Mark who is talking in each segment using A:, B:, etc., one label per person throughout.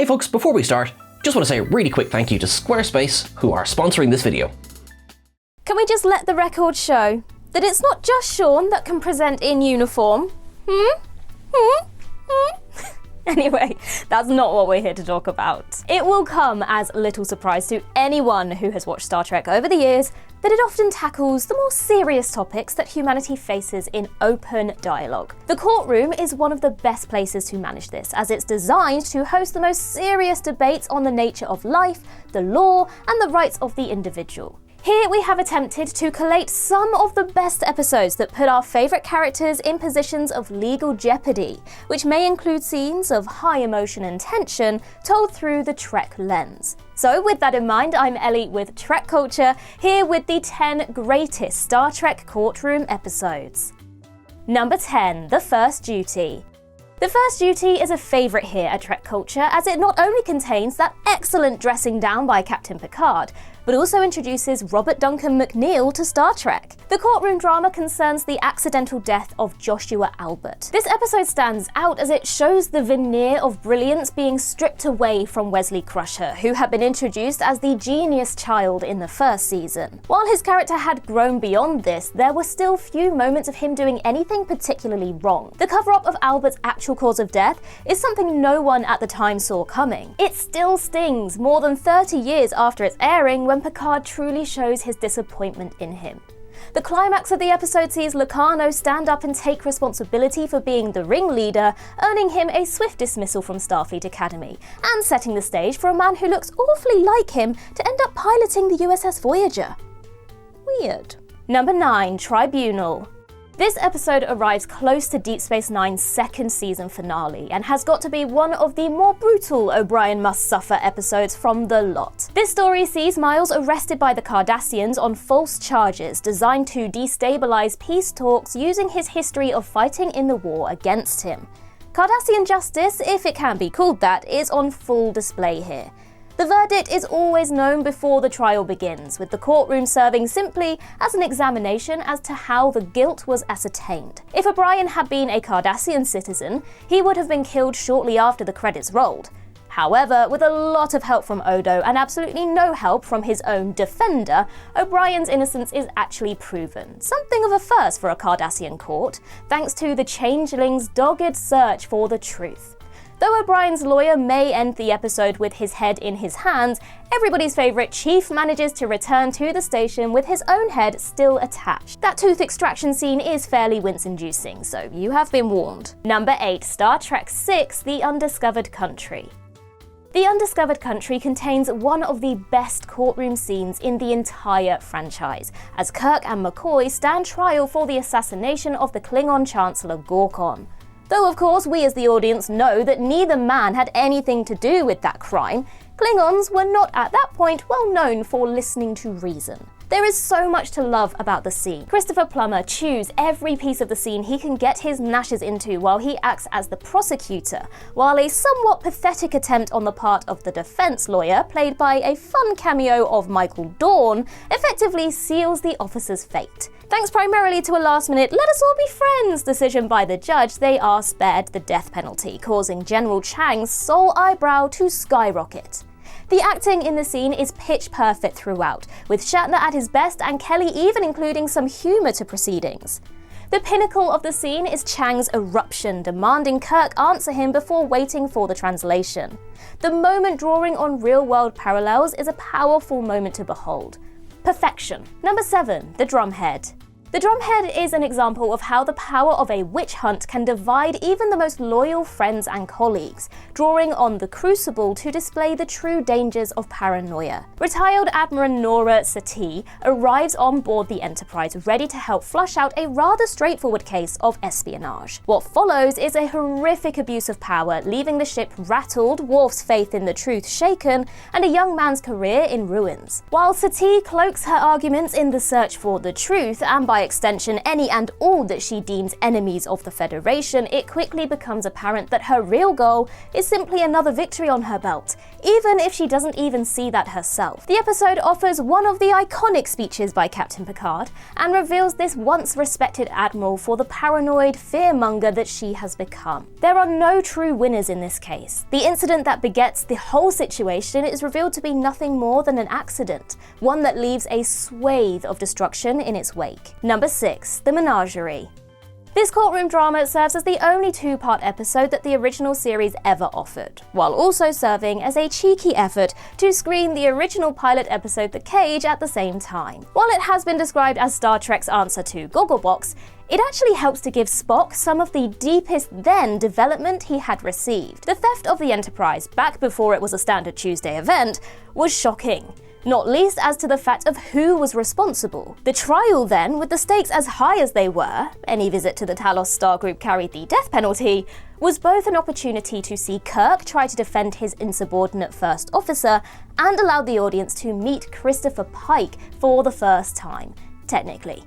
A: Hey folks, before we start, just want to say a really quick thank you to Squarespace, who are sponsoring this video.
B: Can we just let the record show that it's not just Sean that can present in uniform? Anyway, that's not what we're here to talk about. It will come as little surprise to anyone who has watched Star Trek over the years that it often tackles the more serious topics that humanity faces in open dialogue. The Courtroom is one of the best places to manage this, as it's designed to host the most serious debates on the nature of life, the law, and the rights of the individual. Here we have attempted to collate some of the best episodes that put our favourite characters in positions of legal jeopardy, which may include scenes of high emotion and tension told through the Trek lens. So with that in mind, I'm Ellie with TrekCulture, here with the 10 greatest Star Trek Courtroom episodes. Number 10, The First Duty. The First Duty is a favourite here at TrekCulture, as it not only contains that excellent dressing down by Captain Picard, but also introduces Robert Duncan McNeill to Star Trek. The courtroom drama concerns the accidental death of Joshua Albert. This episode stands out as it shows the veneer of brilliance being stripped away from Wesley Crusher, who had been introduced as the genius child in the first season. While his character had grown beyond this, there were still few moments of him doing anything particularly wrong. The cover-up of Albert's actual cause of death is something no one at the time saw coming. It still stings more than 30 years after its airing, when Picard truly shows his disappointment in him. The climax of the episode sees Locarno stand up and take responsibility for being the ringleader, earning him a swift dismissal from Starfleet Academy, and setting the stage for a man who looks awfully like him to end up piloting the USS Voyager. Weird. Number 9, Tribunal. This episode arrives close to Deep Space Nine's second season finale and has got to be one of the more brutal O'Brien must suffer episodes from the lot. This story sees Miles arrested by the Cardassians on false charges designed to destabilize peace talks using his history of fighting in the war against him. Cardassian justice, if it can be called that, is on full display here. The verdict is always known before the trial begins, with the courtroom serving simply as an examination as to how the guilt was ascertained. If O'Brien had been a Cardassian citizen, he would have been killed shortly after the credits rolled. However, with a lot of help from Odo and absolutely no help from his own defender, O'Brien's innocence is actually proven. Something of a first for a Cardassian court, thanks to the changeling's dogged search for the truth. Though O'Brien's lawyer may end the episode with his head in his hands, everybody's favourite Chief manages to return to the station with his own head still attached. That tooth extraction scene is fairly wince-inducing, so you have been warned. Number 8, Star Trek VI, The Undiscovered Country. The Undiscovered Country contains one of the best courtroom scenes in the entire franchise, as Kirk and McCoy stand trial for the assassination of the Klingon Chancellor Gorkon. Though of course we as the audience know that neither man had anything to do with that crime, Klingons were not at that point well known for listening to reason. There is so much to love about the scene. Christopher Plummer chews every piece of the scene he can get his gnashes into while he acts as the prosecutor, while a somewhat pathetic attempt on the part of the defense lawyer, played by a fun cameo of Michael Dorn, effectively seals the officer's fate. Thanks primarily to a last-minute "let us all be friends" decision by the judge, they are spared the death penalty, causing General Chang's sole eyebrow to skyrocket. The acting in the scene is pitch perfect throughout, with Shatner at his best and Kelly even including some humour to proceedings. The pinnacle of the scene is Chang's eruption, demanding Kirk answer him before waiting for the translation. The moment drawing on real-world parallels is a powerful moment to behold. Perfection. Number 7, The Drumhead. The Drumhead is an example of how the power of a witch hunt can divide even the most loyal friends and colleagues, drawing on the Crucible to display the true dangers of paranoia. Retired Admiral Nora Satie arrives on board the Enterprise ready to help flush out a rather straightforward case of espionage. What follows is a horrific abuse of power, leaving the ship rattled, Worf's faith in the truth shaken, and a young man's career in ruins. While Satie cloaks her arguments in the search for the truth, and by by extension any and all that she deems enemies of the Federation, it quickly becomes apparent that her real goal is simply another victory on her belt, even if she doesn't even see that herself. The episode offers one of the iconic speeches by Captain Picard and reveals this once respected admiral for the paranoid fearmonger that she has become. There are no true winners in this case. The incident that begets the whole situation is revealed to be nothing more than an accident, one that leaves a swathe of destruction in its wake. Number 6. The Menagerie. This courtroom drama serves as the only two-part episode that the original series ever offered, while also serving as a cheeky effort to screen the original pilot episode The Cage at the same time. While it has been described as Star Trek's answer to Gogglebox, it actually helps to give Spock some of the deepest then development he had received. The theft of the Enterprise, back before it was a standard Tuesday event, was shocking. Not least as to the fact of who was responsible. The trial then, with the stakes as high as they were, any visit to the Talos Star Group carried the death penalty, was both an opportunity to see Kirk try to defend his insubordinate first officer and allowed the audience to meet Christopher Pike for the first time, technically.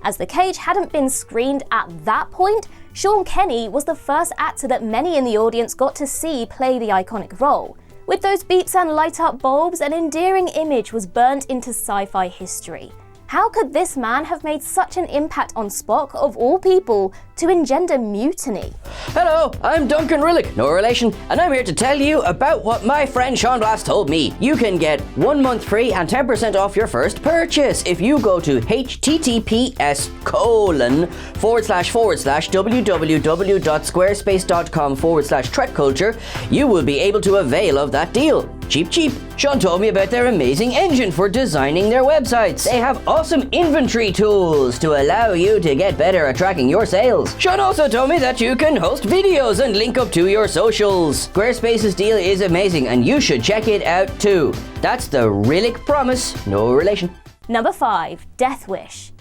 B: As The Cage hadn't been screened at that point, Sean Kenny was the first actor that many in the audience got to see play the iconic role. With those beeps and light-up bulbs, an endearing image was burnt into sci-fi history. How could this man have made such an impact on Spock, of all people, to engender mutiny?
A: Hello, I'm Duncan Rillick, no relation, and I'm here to tell you about what my friend Sean Blass told me. You can get 1 month free and 10% off your first purchase if you go to https://www.squarespace.com/TrekCulture. You will be able to avail of that deal. Cheap. Sean told me about their amazing engine for designing their websites. They have awesome inventory tools to allow you to get better at tracking your sales. Sean also told me that you can host videos and link up to your socials. Squarespace's deal is amazing and you should check it out too. That's the Rillick promise, no relation.
B: Number 5. Death Wish.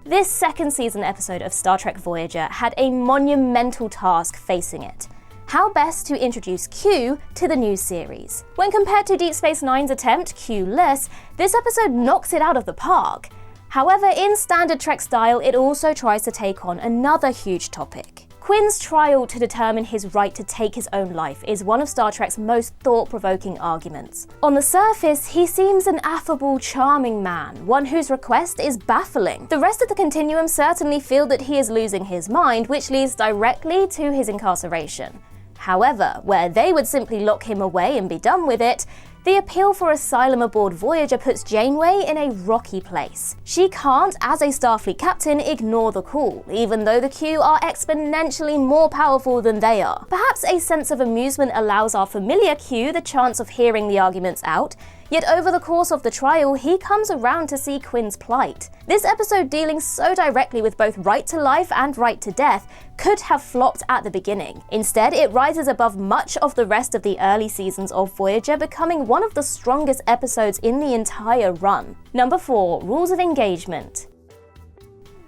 B: This second season episode of Star Trek Voyager had a monumental task facing it. How best to introduce Q to the new series. When compared to Deep Space Nine's attempt, Q-less, this episode knocks it out of the park. However, in standard Trek style, it also tries to take on another huge topic. Quinn's trial to determine his right to take his own life is one of Star Trek's most thought-provoking arguments. On the surface, he seems an affable, charming man, one whose request is baffling. The rest of the continuum certainly feel that he is losing his mind, which leads directly to his incarceration. However, where they would simply lock him away and be done with it, the appeal for asylum aboard Voyager puts Janeway in a rocky place. She can't, as a Starfleet captain, ignore the call, even though the Q are exponentially more powerful than they are. Perhaps a sense of amusement allows our familiar Q the chance of hearing the arguments out, yet over the course of the trial, he comes around to see Quinn's plight. This episode, dealing so directly with both right to life and right to death, could have flopped at the beginning. Instead, it rises above much of the rest of the early seasons of Voyager, becoming one of the strongest episodes in the entire run. Number 4. Rules of Engagement.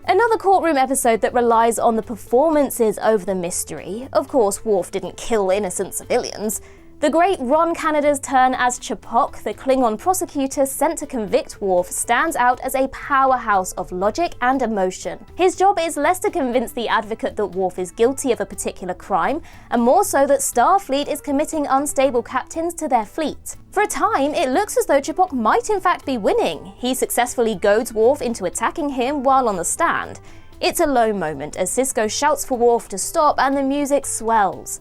B: Another courtroom episode that relies on the performances over the mystery. Of course, Worf didn't kill innocent civilians. The great Ron Canada's turn as Ch'Pok, the Klingon prosecutor sent to convict Worf, stands out as a powerhouse of logic and emotion. His job is less to convince the advocate that Worf is guilty of a particular crime, and more so that Starfleet is committing unstable captains to their fleet. For a time, it looks as though Ch'Pok might in fact be winning. He successfully goads Worf into attacking him while on the stand. It's a low moment as Sisko shouts for Worf to stop and the music swells.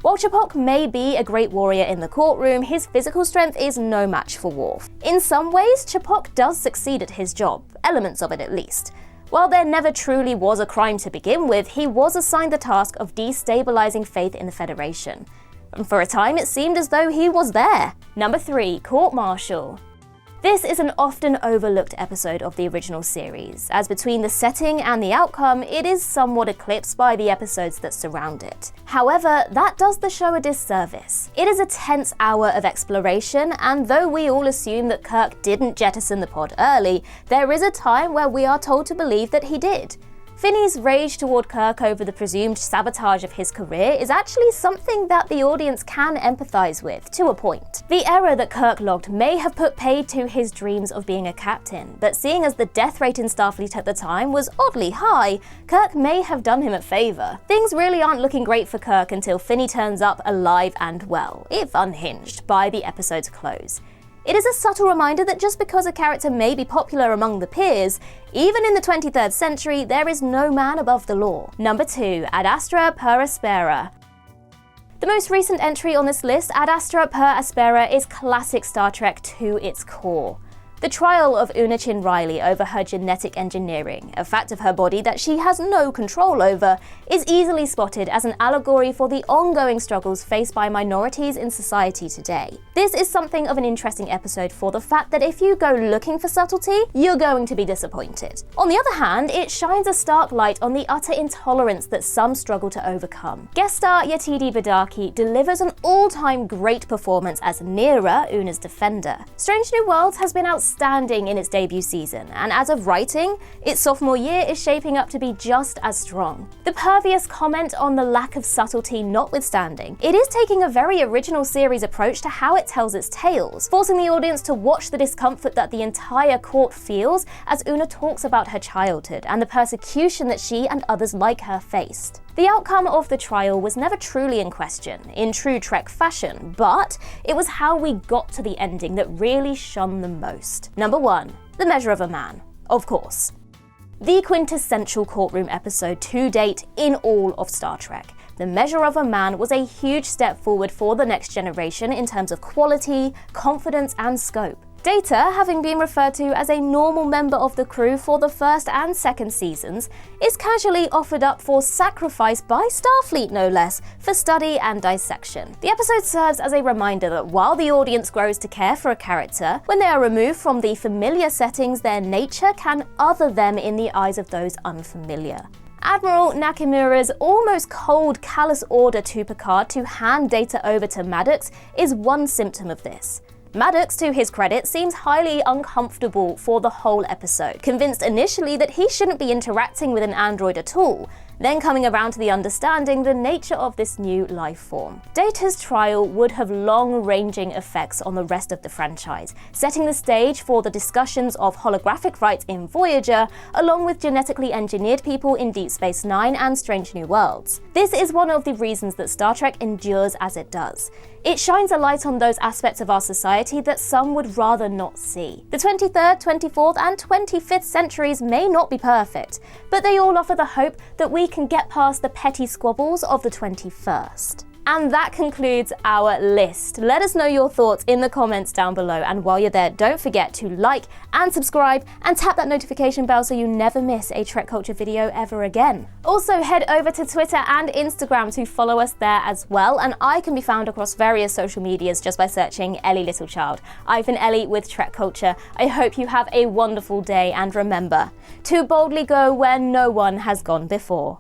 B: While Ch'Pok may be a great warrior in the courtroom, his physical strength is no match for Worf. In some ways, Ch'Pok does succeed at his job, elements of it at least. While there never truly was a crime to begin with, he was assigned the task of destabilizing faith in the Federation. And for a time, it seemed as though he was there. Number 3. Court-Martial. This is an often overlooked episode of the original series, as between the setting and the outcome, it is somewhat eclipsed by the episodes that surround it. However, that does the show a disservice. It is a tense hour of exploration, and though we all assume that Kirk didn't jettison the pod early, there is a time where we are told to believe that he did. Finney's rage toward Kirk over the presumed sabotage of his career is actually something that the audience can empathize with, to a point. it. The error that Kirk logged may have put paid to his dreams of being a captain, but seeing as the death rate in Starfleet at the time was oddly high, Kirk may have done him a favour. Things really aren't looking great for Kirk until Finney turns up alive and well, if unhinged, by the episode's close. It is a subtle reminder that just because a character may be popular among the peers, even in the 23rd century, there is no man above the law. Number 2, Ad Astra per Aspera. The most recent entry on this list, Ad Astra per Aspera, is classic Star Trek to its core. The trial of Una Chin Riley over her genetic engineering, a fact of her body that she has no control over, is easily spotted as an allegory for the ongoing struggles faced by minorities in society today. This is something of an interesting episode for the fact that if you go looking for subtlety, you're going to be disappointed. On the other hand, it shines a stark light on the utter intolerance that some struggle to overcome. Guest star Yetide Badaki delivers an all-time great performance as Neera, Una's defender. Strange New Worlds has been outstanding in its debut season, and as of writing, its sophomore year is shaping up to be just as strong. The pervious comment on the lack of subtlety notwithstanding, it is taking a very original series approach to how it tells its tales, forcing the audience to watch the discomfort that the entire court feels as Una talks about her childhood and the persecution that she and others like her faced. The outcome of the trial was never truly in question, in true Trek fashion, but it was how we got to the ending that really shone the most. Number 1, The Measure of a Man. Of course. The quintessential courtroom episode to date in all of Star Trek. The Measure of a Man was a huge step forward for the next generation in terms of quality, confidence, and scope. Data, having been referred to as a normal member of the crew for the first and second seasons, is casually offered up for sacrifice by Starfleet no less, for study and dissection. The episode serves as a reminder that while the audience grows to care for a character, when they are removed from the familiar settings, their nature can other them in the eyes of those unfamiliar. Admiral Nakamura's almost cold, callous order to Picard to hand Data over to Maddox is one symptom of this. Maddox, to his credit, seems highly uncomfortable for the whole episode, convinced initially that he shouldn't be interacting with an android at all, then coming around to the understanding the nature of this new life form. Data's trial would have long-ranging effects on the rest of the franchise, setting the stage for the discussions of holographic rights in Voyager, along with genetically engineered people in Deep Space Nine and Strange New Worlds. This is one of the reasons that Star Trek endures as it does. It shines a light on those aspects of our society that some would rather not see. The 23rd, 24th, and 25th centuries may not be perfect, but they all offer the hope that we can get past the petty squabbles of the 21st. And that concludes our list. Let us know your thoughts in the comments down below, and while you're there, don't forget to like and subscribe and tap that notification bell so you never miss a TrekCulture video ever again. Also, head over to Twitter and Instagram to follow us there as well, and I can be found across various social medias just by searching Ellie Littlechild. I've been Ellie with TrekCulture. I hope you have a wonderful day, and remember to boldly go where no one has gone before.